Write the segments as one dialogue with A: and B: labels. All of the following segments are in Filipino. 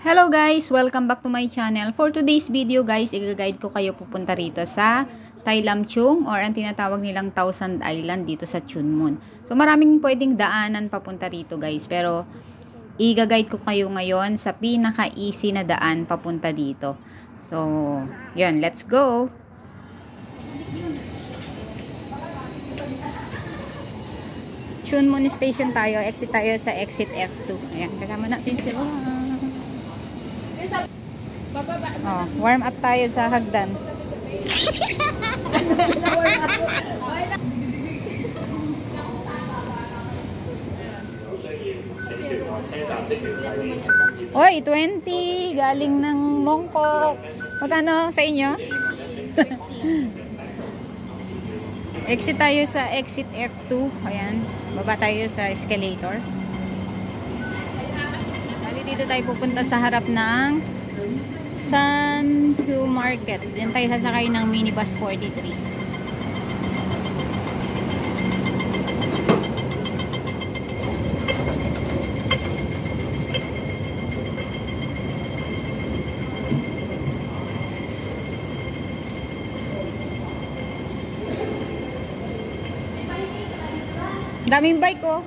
A: Hello guys! Welcome back to my channel. For today's video guys, i-guide ko kayo pupunta rito sa Tai Lam Chung or ang tinatawag nilang Thousand Island dito sa Chun Mun. So maraming pwedeng daanan papunta rito guys, pero i-guide ko kayo ngayon sa pinaka-easy na daan papunta dito. So, yun, let's go! Chun Mun Station tayo. Exit tayo sa exit F2. Ayan, kasama natin sila. Oh, warm up tayo sa hagdan. Oy, 20 galing ng Mongkok. Magkano sa inyo? Exit tayo sa exit F2. Ayan, baba tayo sa escalator. Bali dito tayo pupunta sa harap ng San Hu Market. Diyan tayo sasakay ng minibus 43. Daming bike oh.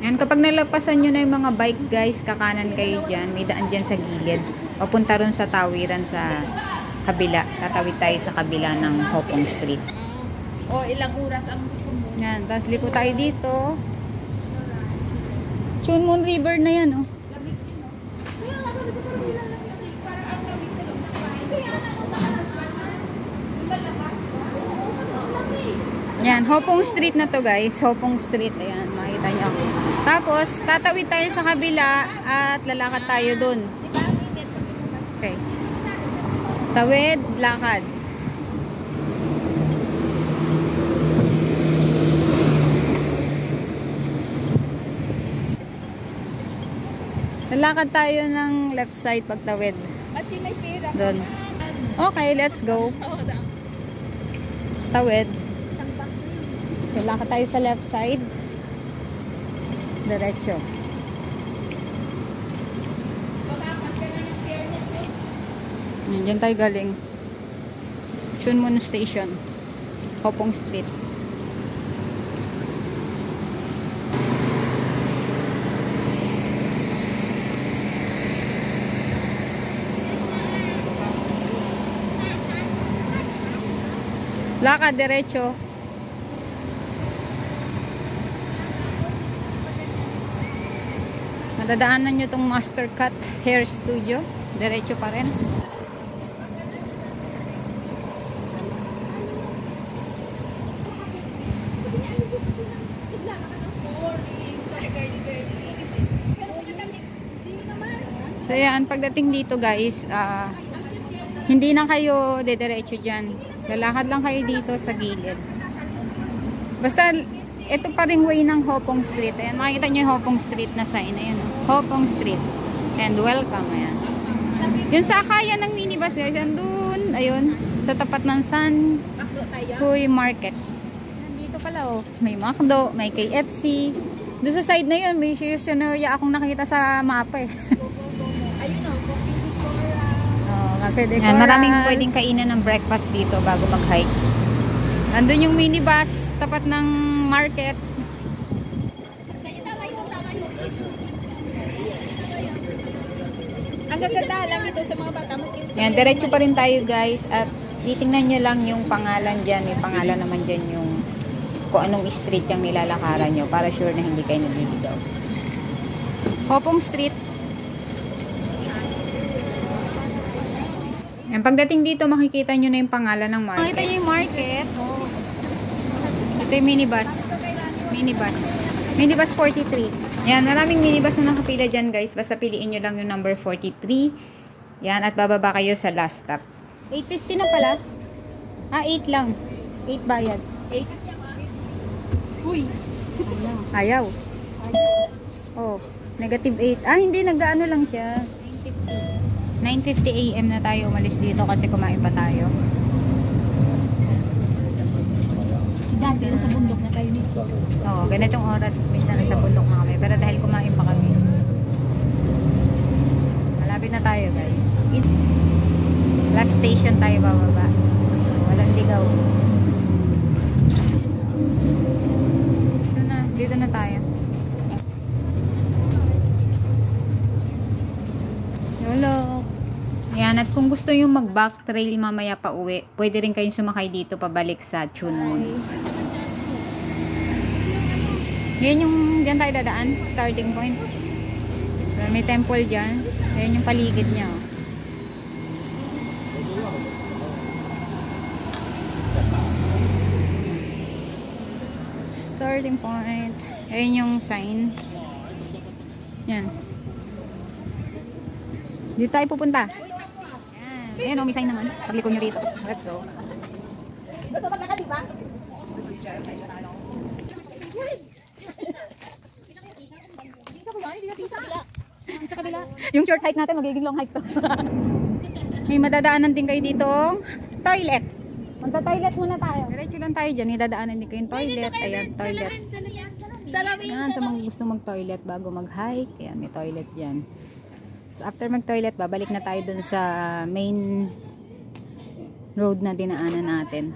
A: Yan, kapag nalapasan nyo na yung mga bike guys, kakanan kayo dyan. May daan dyan sa gilid. Papunta ron sa tawiran sa kabila. Tatawid tayo sa kabila ng Hopong Street.
B: O, ilang oras ang gusto mo?
A: Yan, tapos liko tayo dito. Chun Mun River na yan oh. Yan, Hopong Street na to guys. Hopong Street, ayan, makita nyo. Tapos, tatawid tayo sa kabila at lalakad tayo dun. Okay. Tawid, lakad. Lalakad tayo ng left side pagtawid. Dun. Okay, let's go. Tawid. So, lakad tayo sa left side. Diretso. Diyan tayo galing. Chun Mun Station. Hopong Street. Lakad, diretso. Dadaanan nyo itong Master Cut Hair Studio. Diretso pa rin. So yan, pagdating dito guys, hindi na kayo dediretso dyan. Lalakad lang kayo dito sa gilid. Basta ito pa rin way ng Hopong Street. Ayan, makikita nyo yung Hopong Street na sign. Ayan, Hopong Street. And welcome. Ayan. Yung sakayan ng minibus guys, andun. Ayun, sa tapat ng San Hu Market. Nandito pala oh. May McDo, may KFC. Doon sa side na yun, may Yoshinoya akong nakikita sa mapa eh.
B: Ayun o,
A: Ayan, maraming pwedeng kainan ng breakfast dito bago mag-hike. Andun yung minibus, tapat ng market.
B: ang gaganda lang ito sa mga bata.
A: Yan, diretso pa rin tayo guys. At titingnan nyo lang yung pangalan dyan. May pangalan naman dyan yung kung anong street yung nilalakaran nyo para sure na hindi kayo naliligaw. Hopong Street. Yan, pagdating dito makikita nyo na yung pangalan ng market. Makikita nyo yung market. Oh. Ito yung minibus. Minibus 43. Yan, maraming minibus na nakapila dyan guys. Basta piliin nyo lang yung number 43. Yan, at bababa kayo sa last stop. 8.50 na pala. 8 lang. 8 bayad.
B: 8? Uy!
A: Ayaw. Oh, negative 8. Hindi, nag-ano lang siya. 9:50 AM na tayo umalis dito kasi kumain pa tayo. Dati nasa bundok na tayo nito. Oo, ganitong oras minsan nasa bundok na kami. Pero dahil kumain pa kami, bus station tayo bababa. Walang ligaw. Dito na tayo. Hello. Ayan, at kung gusto yung mag-back trail mamaya pa uwi, pwede rin kayong sumakay dito pabalik sa Chunmun. Yan yung dyan tayo dadaan, starting point. May temple dyan. Ayan yung paligid niya. Oh. Starting point. Ayan yung sign. Yan. Dito tayo pupunta. Ayan o, may sign naman. Pagliko nyo rito. Let's go.
B: Gusto ba ka, diba?
A: Yung short hike natin, magiging long hike to. May madadaanan din kayo ditong toilet. Magta-toilet muna tayo. Diretso lang tayo dyan. May dadaanan din kayong toilet. Ayan, toilet. Ayan, sa mga gusto mag-toilet bago mag-hike. Ayan, may toilet dyan. So, after mag-toilet, babalik na tayo dun sa main road na dinaanan natin.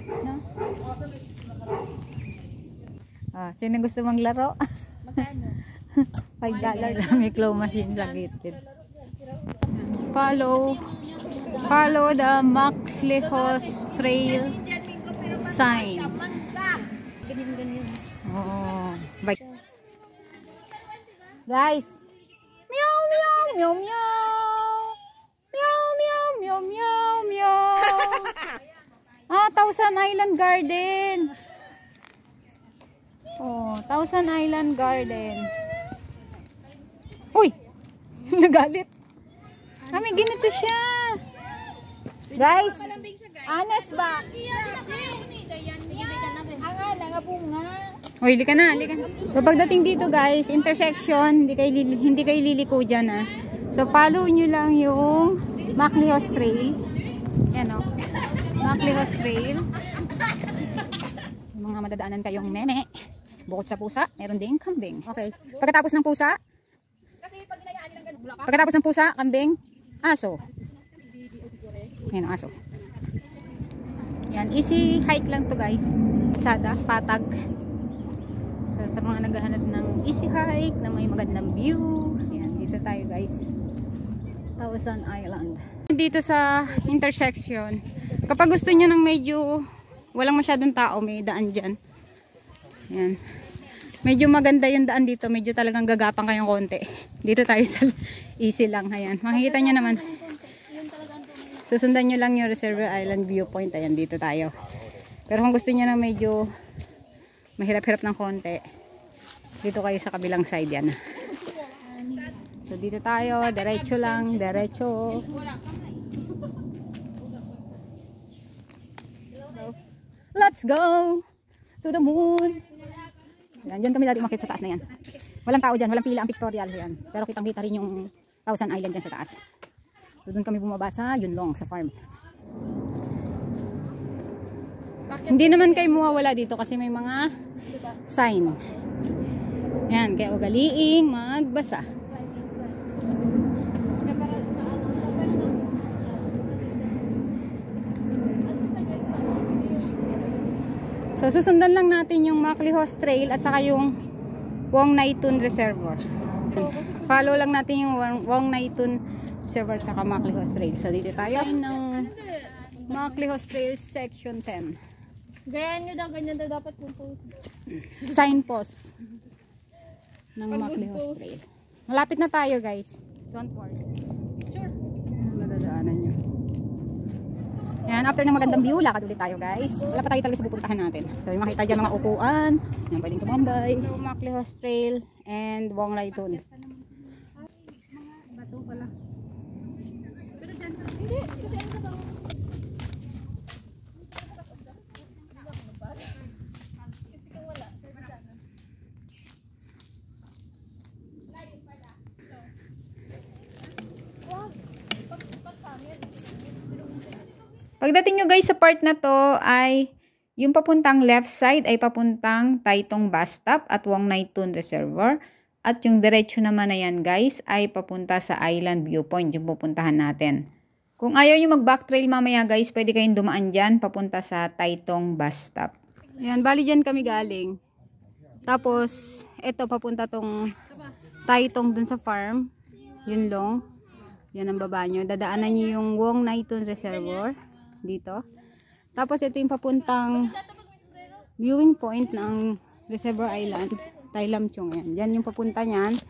A: No? Ah, sino gusto maglaro?
B: Magkano?
A: $5 lang. May claw machine sa gilid. Follow the Maclehos Trail sign. Oh, bye. Guys, meow meow meow meow meow meow meow meow meow. Ah, Thousand Island Garden. Oh, Thousand Island Garden. Uy, nagalit. Kami ganito siya. Guys, honest ba? Uy, lika na, lika. So pagdating dito guys, intersection, hindi kayo liliko dyan ah. So follow nyo lang yung Maclehos Trail. Yan o. Maclehos Trail. Mga madadaanan kayong meme. Bukod sa pusa, meron ding kambing. Okay. Pagkatapos ng pusa, kambing, aso. Yan ang aso. Yan, easy hike lang to guys. Sada, patag. So, sa mga naghahanap ng easy hike na may magandang view. Yan, dito tayo guys. Thousand Island. Dito sa intersection, kapag gusto nyo ng medyo walang masyadong tao, may daan dyan. Yan. Medyo maganda yung daan dito. Medyo talagang gagapang kayong konti. Dito tayo sa easy lang. Ayan. Makikita nyo naman. Susundan nyo lang yung Reservoir Island viewpoint. Ayan, dito tayo. Pero kung gusto nyo na medyo mahirap-hirap ng konti, dito kayo sa kabilang side yan. So dito tayo. Diretso lang. Diretso. Let's go to the moon. Yan, dyan kami dati umakit sa taas na yan. Walang tao dyan, walang pila ang pictorial yan. Pero kitang kita rin yung Thousand Island dyan sa taas. So doon kami bumaba sa Yunlong, sa farm. Hindi naman kayo mawawala dito kasi may mga sign. Yan, kaya ugaliing magbasa. So susundan lang natin yung Maclehos Trail at saka yung Wong Nai Tun Reservoir. Follow lang natin yung Wong Nai Tun Reservoir at saka Maclehos Trail. So dito tayo ng Maclehos Trail section 10.
B: Ganyan nyo dapat pupost.
A: Signpost ng Maclehos Trail. Malapit na tayo guys. Don't worry.
B: Picture.
A: Nadadaanan nyo. Yan, after ng magandang view, lakad ulit tayo guys. Wala pa tayo talaga sa pupuntahan natin. So yung makita dyan mga upuan. Yan, pwedeng tumambay. Maclehos Trail and Wong Nai Tun.
B: Bato pala. Pero dyan, hindi. Kasi ano ka ba?
A: Pagdating nyo guys sa part na to ay yung papuntang left side ay papuntang Taitung Bus Stop at Wong Nai Tun Reservoir At yung diretso naman na yan guys ay papunta sa Island Viewpoint, yung pupuntahan natin. Kung ayaw nyo mag-backtrail mamaya guys, pwede kayong dumaan dyan papunta sa Taytong bus stop. Ayan, bali dyan kami galing. Tapos, eto papunta tong Taytong dun sa farm. Yun long. Yan ang baba nyo. Dadaanan nyo yung Wong Naiton Reservoir. Dito. Tapos, ito yung papuntang viewing point ng Reservoir Island. Taylamchong yan. Yan yung papunta nyan.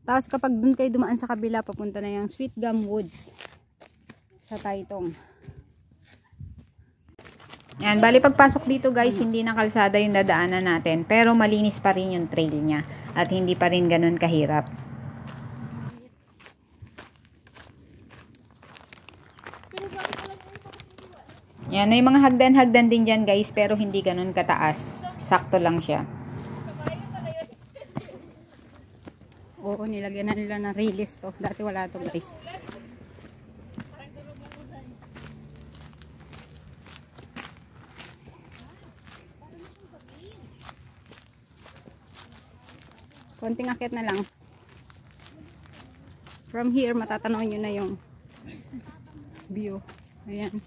A: Tapos, kapag dun kayo dumaan sa kabila, papunta na yung Sweet Gum Woods. Sa Taytong. Yan, bali pagpasok dito guys, hindi na kalsada yung dadaanan natin. Pero malinis pa rin yung trail niya. At hindi pa rin ganun kahirap. Yan, may mga hagdan-hagdan din dyan guys. Pero hindi ganun kataas. Sakto lang siya. Oo, nilagyan na nila ng release to. Dati wala to guys. Konting akit na lang. From here, matatanaw nyo na yung view. Ayan.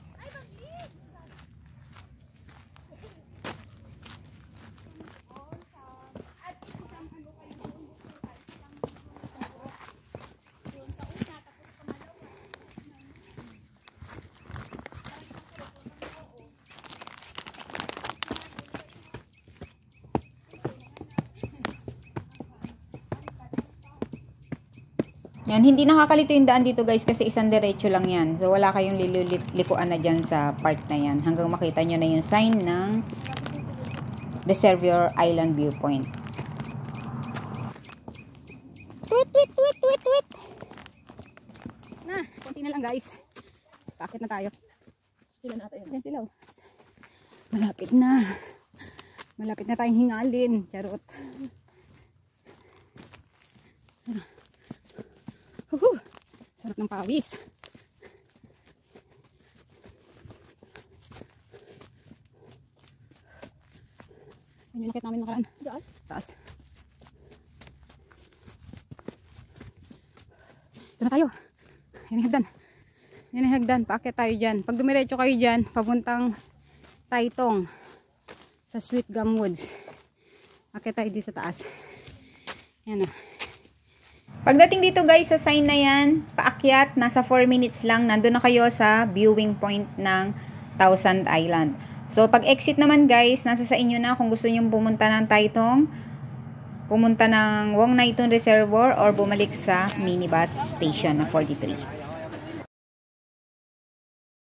A: Yan, hindi nakakalito yung daan dito guys kasi isang diretso lang yan. So wala kayong likuan na dyan sa part na yan. Hanggang makita nyo na yung sign ng Reservoir Island Viewpoint. Tweet, tweet, tweet, tweet, tweet. Na, konti na lang guys. Paakit na tayo. Sila na tayo. Yan sila. Malapit na. Malapit na tayong hingalin. Charot. Sarap ng pawis. Ayun yung nakit namin nakaraan. Diyan? Taas. Ito na tayo. Yan ang hagdan. Yan ang hagdan. Paakit tayo dyan. Pag dumiretso kayo dyan, papuntang Taytong sa Sweet Gum Woods. Akit tayo dito sa taas. Yan o. Pagdating dito guys sa sign na yan, paakyat, nasa 4 minutes lang, nandun na kayo sa viewing point ng Thousand Island. So pag exit naman guys, nasa sa inyo na kung gusto nyo pumunta ng Taytong, pumunta ng Wong Naiton Reservoir or bumalik sa minibus station na 43.